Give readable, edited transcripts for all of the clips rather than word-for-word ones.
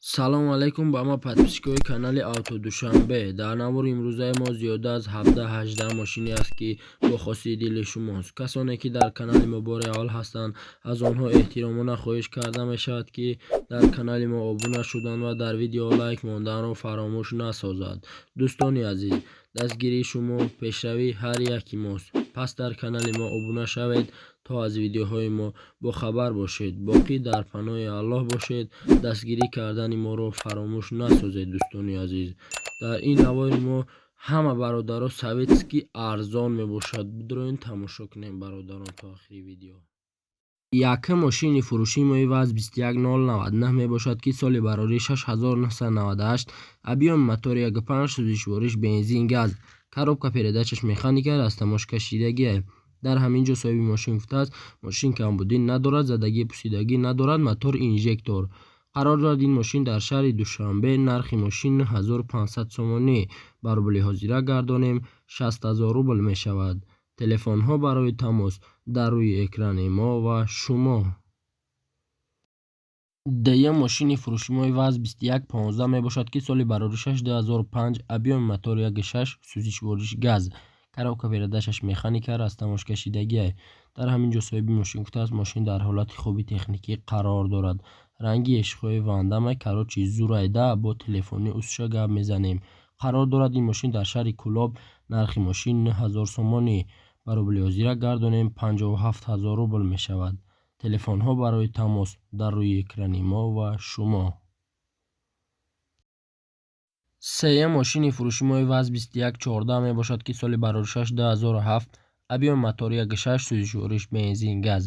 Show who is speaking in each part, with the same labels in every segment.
Speaker 1: салом алайкум ба ҳама подписчикои канали Автодушанбе. дар навори имрӯзаи мо зиёда аз 17-18 мошине аст ки бо хосии дили шумост. касоне ки дар канали мо бори аввал ҳастанд, аз онҳо эҳтиромона хоҳиш карда мешавад ки дар канали мо обуна шуданд ва дар видео лайк монданро фаромӯш насозанд. дӯстони азиз, дастгирии шумо пешравии ҳар яки мост. пас дар канали мо обуна шавед то аз видеоҳои мо бохабар бошед. боқӣ дар паноҳи аллоҳ бошед. дастгирӣ кардани моро фаромӯш насозед. дӯстони азиз, дар ин навори мо ҳама бародаро советски арзон мебошад. бидроен тамошо кунем бародарон то охири видео. Якум мошини фурӯшии мои ВАЗ 21099 мебошад ки соли барорӣ 6998, объёми мотори 1.5 сӯзишвориш бензин газ, коробка передачаш механика, растамош кашидагӣ. дар ҳамин ҷо соҳиби мошин гуфтааст мошин камбудӣ надорад, задагӣ пусидагӣ надорад, мотор инжектор. қарор дорад ин мошин дар шаҳри Душанбе. нархи мошин 9500 сомонӣ. ба рубли ҳозира гардонем 60000 рубл мешавад. телефонҳо барои тамос дар рӯи экрани мо ва шумо. дуюм мошини фурӯшии мои ВАЗ 2115 мебошад ки соли барорӣ 2005, объёми мотори 1.6 сӯзишвориш газ, коробка передачаш механика, растамош кашидагӣ. дар ҳамин ҷо соҳиби мошин гуфтааст мошин дар ҳолати хуби техникӣ қарор дорад. ранги ешиқҳои вандаме, карочи зурайда. бо телефони устша гап мезанем. қарор дорад ин мошин дар шаҳри Кӯлоб. нархи мошин 9000 сомонӣ. ба рубли ҳозира гардонем 57000 рубл мешавад. телефонҳо барои тамос дар рӯи экрани мо ва шумо. сеюм мошини фурӯшии мои ВАЗ 2114 мебошад ки соли барорӣ 2007, объёми мотори 1.6 сӯзишвориш бензин газ,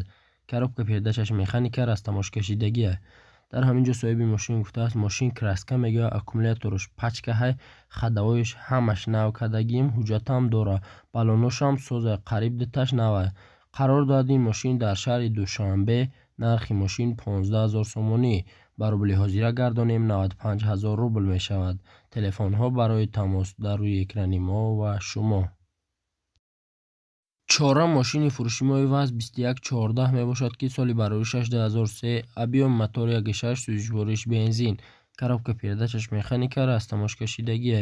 Speaker 1: коробка передачаш механика, растамош кашидагӣ. дар ҳамин ҷо соҳиби мошин гуфтааст мошин краска мегӯяд, аккумулятораш пачка ҳай, хадавоиш ҳамаш нав кардагием, ҳуҷҷатам дора, баллоношам соза, қариб диташ навай. қарор дорад ин мошин дар шаҳри Душанбе. нархи мошин 15000 сомонӣ. ба рубли ҳозира гардонем 95000 рубл мешавад. телефонҳо барои тамос дар рӯи экрани мо ва шумо. чорум мошини фурӯшии мои ВАЗ 2114 мебошад ки соли барорӣ 2003, объёми мотори 1.6 сӯзишвориш бензин, коробка передачаш механика, растамош кашидагӣ.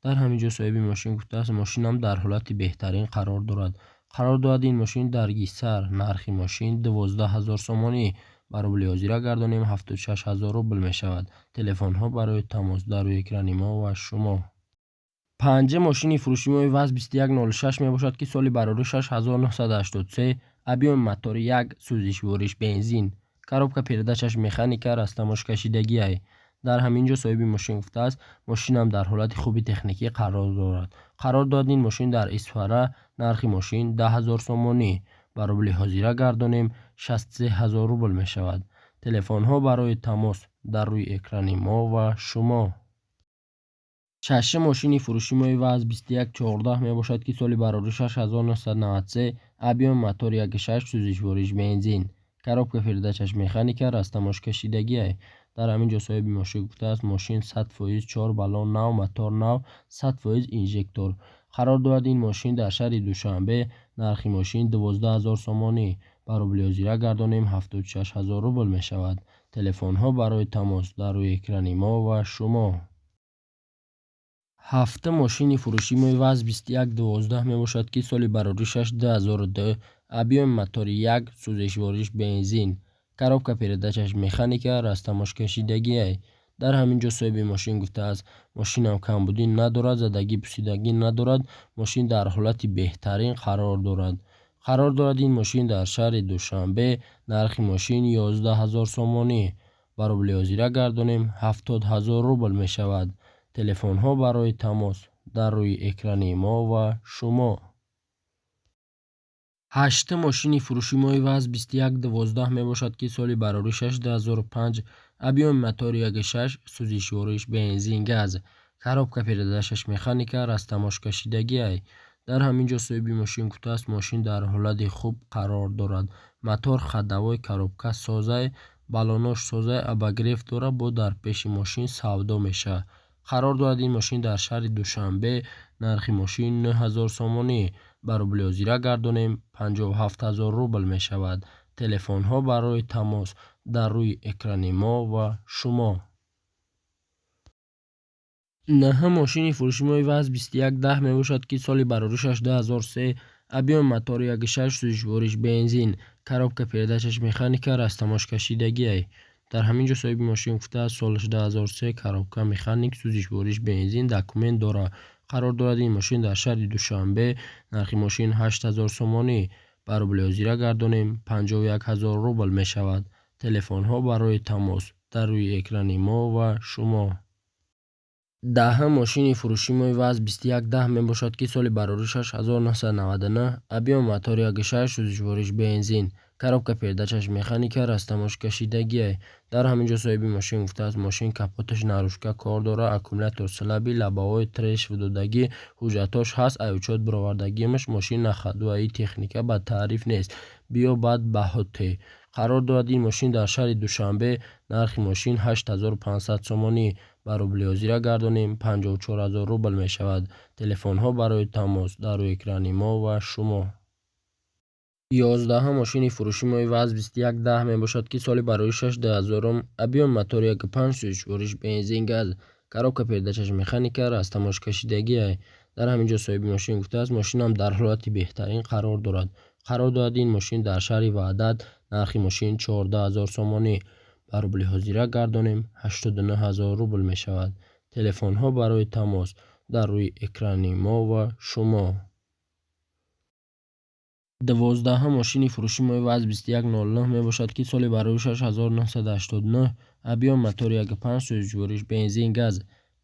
Speaker 1: дар ҳамин ҷо соҳиби мошин гуфтааст мошинам дар ҳолати беҳтарин қарор дорад. қарор дорад ин мошин дар Гисар. нархи мошин 12000 сомонӣ. ба рубли ҳозира гардонем 76000 рубл мешавад. телефонҳо барои тамос дар рӯи экрани мо ва шумо. панҷум мошини фурӯшии мои ВАЗ 2106 мебошад ки соли барорӣ 6983, объёми мотори 1 сӯзишвориш бензин, коробка передачаш механика, растамош кашидагӣ. дар ҳамин ҷо соҳиби мошин гуфтааст мошинам дар ҳолати хуби техникӣ қарор дорад. қарор дорад ин мошин дар Исфара. нархи мошин 10000 сомонӣ. ба рубли ҳозира гардонем 63000 рубл мешавад. телефонҳо барои тамос дар рӯи экрани мо ва шумо. шашум мошини фурӯшии мои ВАЗ 2114 мебошад ки соли барорӣ 6993, объёми мотори 1.6 сӯзишвориш бензин, коробка передачаш механика, растамош кашидагӣ. дар ҳамин ҷо соҳиби мошин гуфтааст мошин 100% 4 баллон нав, мотор нав, 100% инжектор. қарор дорад ин мошин дар шаҳри Душанбе. нархи мошин 12000 сомонӣ. ба рубли ҳозира гардонем 76000 рубл мешавад. телефонҳо барои тамос дар рӯи экрани мо ва шумо. ҳафтум мошини фурӯшии мои ВАЗ 2112 мебошад ки соли барорӣ 2002, объёми мотори 1 сӯзишвориш бензин, коробка передачаш механика, растамош кашидагӣ. дар ҳамин ҷо соҳиби мошин гуфтааст мошинам камбудӣ надорад, задагӣ пусидагӣ надорад, мошин дар ҳолати беҳтарин қарор дорад. қарор дорад ин мошин дар шаҳри Душанбе. нархи мошин 11000 сомонӣ. ба рубли ҳозира гардонем 70000 рубл мешавад. телефонҳо барои тамос дар рӯи экрани мо ва шумо. ҳаштум мошини фурӯшии мои ВАЗ 2112 мебошад ки соли барорӣ 2005, объёми мотори 1.6 сӯзишвориш бензин газ, коробка передачаш механика, растамош кашидагӣ. дар ҳамин ҷо соҳиби мошин гуфтааст мошин дар ҳолати хуб қарор дорад. мотор хадавои коробка созай, баллонош созай, обогрев дора, бо дар пеши мошин савдо мешавад. қарор дорад ин мошин дар шаҳри Душанбе. нархи мошин 9000 сомонӣ. ба рубли ҳозира гардонем 57000 рубл мешавад. телефонҳо барои тамос дар рӯи экрани мо ва шумо. Наҳа мошини фурӯшимои ВАЗ 2110 мебошад, ки соли бароришаш 2003, объем мотор 1.6 сӯзишвориш бензин, коробка передачаш механика, растамошкашидагиай. дар ҳамин ҷо соҳиби мошин гуфтааст солаш 2003, коробка механик, сӯзишвориш бензин, документ дора. қарор дорад ин мошин дар шаҳри Душанбе. нархи мошин 8000 сомонӣ. ба рубли ҳозира гардонем 51 000 рубл мешавад. телефонҳо барои тамос дар рӯи экрани мо ва шумо. даҳа мошини фурӯшимои ВАЗ 2110 мебошад, ки соли бароришаш 1999, объем мотор 1.6 сӯзишвориш бензин, коробка передачаш механика, растамошкашидагиай. дар ҳамин ҷо соҳиби мошин гуфтааст мошин капоташ нарӯшка кор дора, аккумулятор салаби, лабаҳои треш додагӣ, ҳуҷҷатош ҳаст, айбчот баровардагиамаш. мошин находуаи техника ба таъриф нест. биё баъд баҳоте. қарор дорад ин мошин дар шаҳри Душанбе. нархи мошин 8500 сомонӣ. ба рубли ҳозира гардонем 54 000 рубл мешавад. телефонҳо барои тамос дар рӯи экрани мо ва шумо. 11 мошини фурӯшимои ВАЗ 2110 мебошад, ки соли бароришаш 2000, объем мотор 1.5 сӯзишвориш бензин газ, коробка передачаш механика, растамошкашидагиай. дар ҳамин ҷо соҳиби мошин гуфтааст мошинам дар ҳолати беҳтарин қарор дорад. қарор дорад ин мошин дар шаҳри Ваҳдат. нархи мошин 14 000 сомонӣ. ба рубли ҳозира гардонем 89 000 рубл мешавад. телефонҳо барои тамос дар рӯи экрани мо ва шумо. 12 мошини фурӯшимои ВАЗ 2109 мебошад, ки соли бароришаш 1989, объем мотор 1.5 сӯзишвориш бензин газ,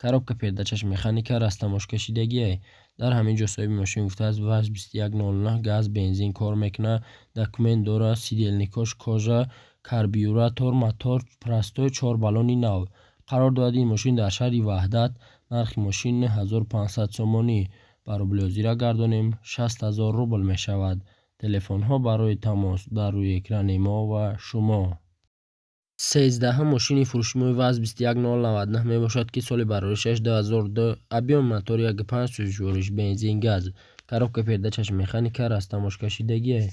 Speaker 1: коробка передачаш механика, растамошкашидагиай. дар ҳамин ҷо соҳиби мошин гуфтааст ВАЗ 2109 газ бензин кор мекунад, документ дора, сидельникош кожа, карбюратор, мотор простой, 4 баллони нав. қарор дорад ин мошин дар шаҳри Ваҳдат. нархи мошин 1500 сомонӣ. ба рубли ҳозира гардонем 60 000 рубл мешавад. телефонҳо барои тамос дар рӯи экрани мо ва шумо. 13 мошини фурӯшимои ВАЗ 21099 мебошад, ки соли бароришаш 2002, объем мотор 1.5 сӯзишвориш бензин газ, коробка передачаш механика, растамошкашидагиай.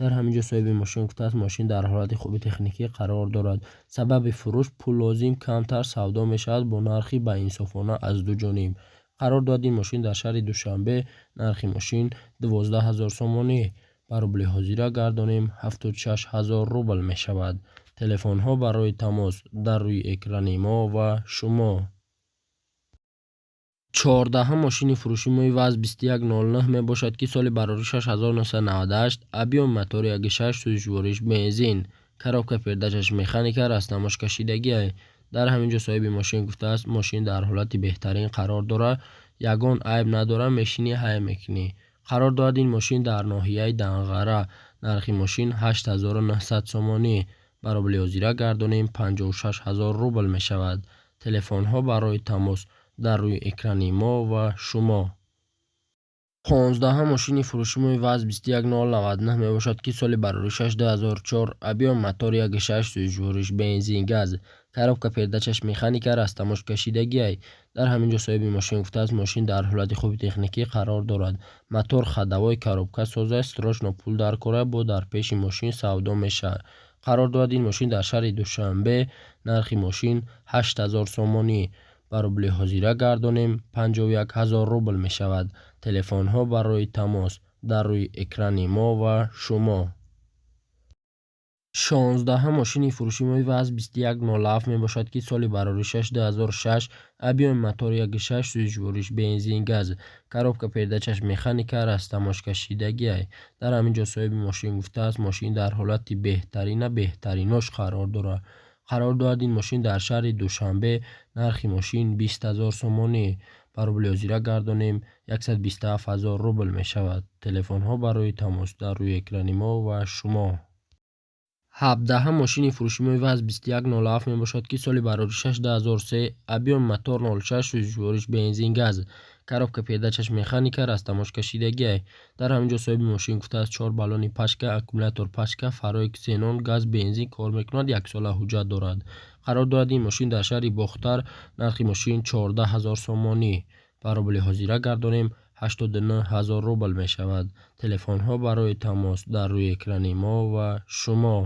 Speaker 1: дар ҳамин ҷо соҳиби мошин гуфтааст мошин дар ҳолати хуби техникӣ қарор дорад. сабаби фурӯш пул лозим камтар савдо мешавад бо нархи баинсофона аз ду ҷониб. қарор дорад ин мошин дар шаҳри Душанбе. нархи мошин 12000 сомонӣ. ба рубли ҳозира гардонем 76 000 рубл мешавад. телефонҳо барои тамос дар рӯи экрани мо ва шумо. 14 мошини фурӯшимои ВАЗ 2109 мебошад, ки соли бароришаш 1998, объем мотор 1.6 сӯзишвориш бензин, коробка передачаш механика, растамошкашидагиай. дар ҳамин ҷо соҳиби мошин гуфтааст мошин дар ҳолати беҳтарин қарор дорад. ягон айб надора, мешинӣ ҳай мекунӣ. қарор дорад ин мошин дар ноҳияи Данғара. нархи мошин 8900 сомонӣ. ба рубли ҳозира гардонем 56 000 рубл мешавад. телефонҳо барои тамос дар рӯи экрани мо ва шумо. 15 мошини фурӯшимои ВАЗ 21099 мебошад, ки соли бароришаш 2004, объем мотор 1.6 сӯзишвориш бензин газ, коробка передачаш механика, растамошкашидагиай. дар ҳамин ҷо соҳиби мошин гуфтааст мошин дар ҳолати хуби техникӣ қарор дорад. мотор ходовой, коробка соза, срочно пул дар кора бо дар пеши мошин савдо мешавад. қарор дорад ин мошин дар шаҳри Душанбе. нархи мошин 8000 сомонӣ. ба рубли ҳозира гардонем 51 000 рубл мешавад. телефонҳо барои тамос дар рӯи экрани мо ва шумо. 16 мошини фурӯшимои ВАЗ 2107 мебошад, ки соли бароришаш 2006, объем мотор 1.6 сӯзишвориш бензин газ, коробка передачаш механика, растамошкашидагиай. дар ҳамин ҷо соҳиби мошин гуфтааст мошин дар ҳолати беҳтарина беҳтаринош қарор дорад. қарор дорад ин мошин дар шаҳри Душанбе. нархи мошин 20 000 сомонӣ. ба рубли ҳозира гардонем 127 000 рубл мешавад. телефонҳо барои тамос дар рӯи экрани мо ва шумо. 17 мошини фурӯшимои ВАЗ 2107 мебошад, ки соли бароришаш 2003, объем мотор 06 сӯзишвориш бензин газ, коробка передачаш механика, растамошкашидагиай. дар ҳамин ҷо соҳиби мошин гуфтааст 4 баллони пачка, аккумулятор пачка, фарои ксенон, газ бензин кор мекунад, 1 сола ҳуҷҷат дорад. қарор дорад ин мошин дар шаҳри Бохтар. нархи мошин 14 000 сомонӣ. ба рубли ҳозира гардонем 89 000 рубл мешавад. телефонҳо барои тамос дар рӯи экрани мо ва шумо.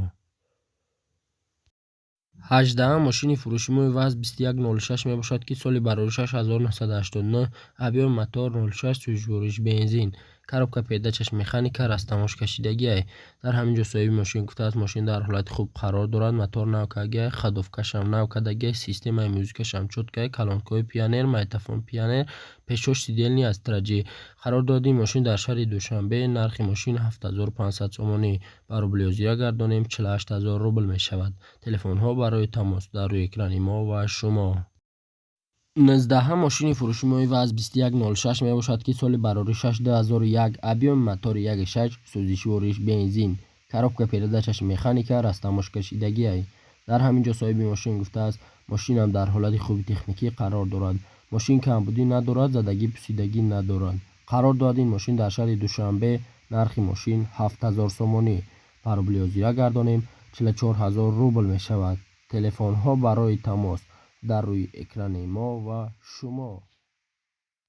Speaker 1: 18 мошини фурӯшимои ВАЗ 2106 мебошад, ки соли бароришаш 1989, объем мотор 06, сӯзишвориш бензин, коробка передачаш механика, растамошкашидагӣ. дар ҳамин ҷо соҳиби мошин гуфтааст мошин дар ҳолати хуб қарор дорад, мотор нав кардагӣ, ходовкашам нав кардагӣ, системаи музикашам чоткаи, калонкои пионер, майтафон пионер, пешош сидельни астраҷӣ. қарор додем мошин дар шаҳри Душанбе. Нархи мошин 7500 сомонӣ. ба рублиозия гардонем 48000 рубл мешавад. телефонҳо барои тамос дар рӯи экрани мо ва шумо. 19 мошини фурӯшимои ВАЗ 2106 мебошад, ки соли бароришаш 2001, объеми мотори 1.6, сӯзишвориш бензин, коробка передачаш механика, растамошкашидагӣ. дар ҳамин ҷо соҳиби мошин гуфтааст мошинам дар ҳолати хуби техникӣ қарор дорад. мошин камбудӣ надорад, задагӣ пусидагӣ надорад. қарор дорад ин мошин дар шаҳри Душанбе. нархи мошин 7000 сомонӣ. ба рублиозия гардонем 44000 рубл мешавад. телефонҳо барои тамос дар рӯи экрани мо ва шумо.